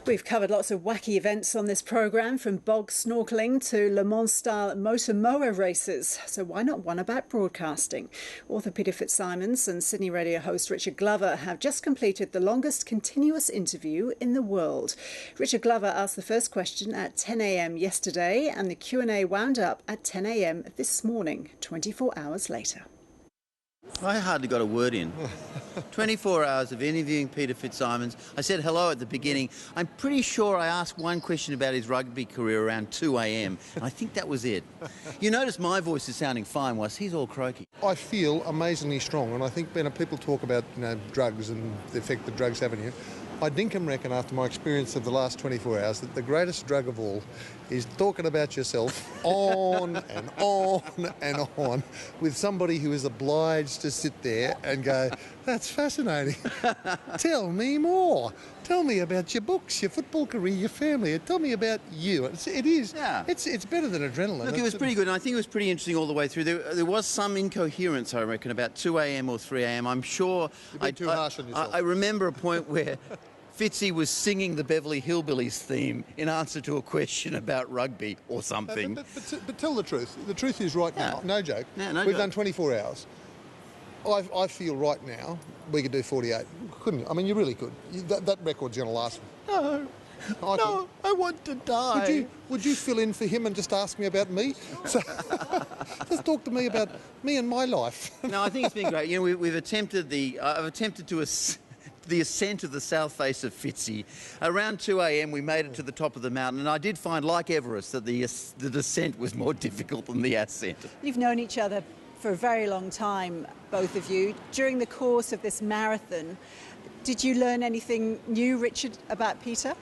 We've covered lots of wacky events on this programme, from bog snorkelling to Le Mans-style motor mower races. So why not one about broadcasting? Author Peter Fitzsimons and Sydney radio host Richard Glover have just completed the longest continuous interview in the world. Richard Glover asked the first question at 10 a.m. yesterday, and the Q&A wound up at 10 a.m. this morning, 24 hours later. I hardly got a word in. 24 hours of interviewing Peter Fitzsimons. I said hello at the beginning. I'm pretty sure I asked one question about his rugby career around 2 a.m. and I think that was it. You notice my voice is sounding fine whilst he's all croaky. I feel amazingly strong, and I think when people talk about drugs and the effect that drugs have on you, I dinkum reckon after my experience of the last 24 hours that the greatest drug of all is talking about yourself on and on and on with somebody who is obliged to sit there and go, that's fascinating. Tell me more. Tell me about your books, your football career, your family. Tell me about you. It is. Yeah. It's better than adrenaline. Look, it was pretty good, and I think it was pretty interesting all the way through. There was some incoherence, I reckon, about 2 a.m. or 3 a.m. I'm sure... You've been too harsh on yourself. I remember a point where Fitzy was singing the Beverly Hillbillies theme in answer to a question about rugby or something. But tell the truth. The truth is right now, no joke, we've done 24 hours. I feel right now we could do 48. Couldn't you? I mean, you really could. That record's going to last. No, I want to die. Would you fill in for him and just ask me about me? So, just talk to me about me and my life. No, I think it's been great. You know, we've attempted I've attempted to the ascent of the south face of Fitzy. Around 2 a.m. we made it to the top of the mountain, and I did find, like Everest, that the descent was more difficult than the ascent. You've known each other for a very long time, both of you. During the course of this marathon, did you learn anything new, Richard, about Peter?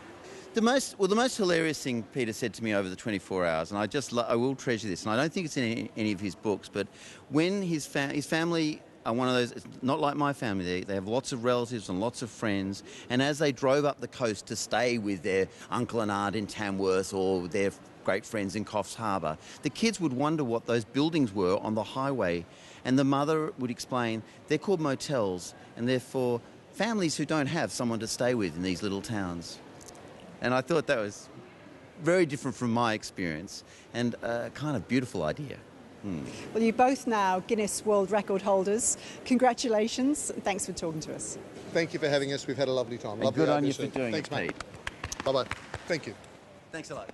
The most hilarious thing Peter said to me over the 24 hours, and I will treasure this, and I don't think it's in any of his books, but when his family are one of those, it's not like my family, they have lots of relatives and lots of friends, and as they drove up the coast to stay with their uncle and aunt in Tamworth or their great friends in Coffs Harbour, the kids would wonder what those buildings were on the highway, and the mother would explain they're called motels, and they're for families who don't have someone to stay with in these little towns. And I thought that was very different from my experience, and a kind of beautiful idea. Well, you're both now Guinness World Record holders. Congratulations, and thanks for talking to us. Thank you for having us. We've had a lovely time. And good on you for doing it, Pete. Bye-bye. Thank you. Thanks a lot.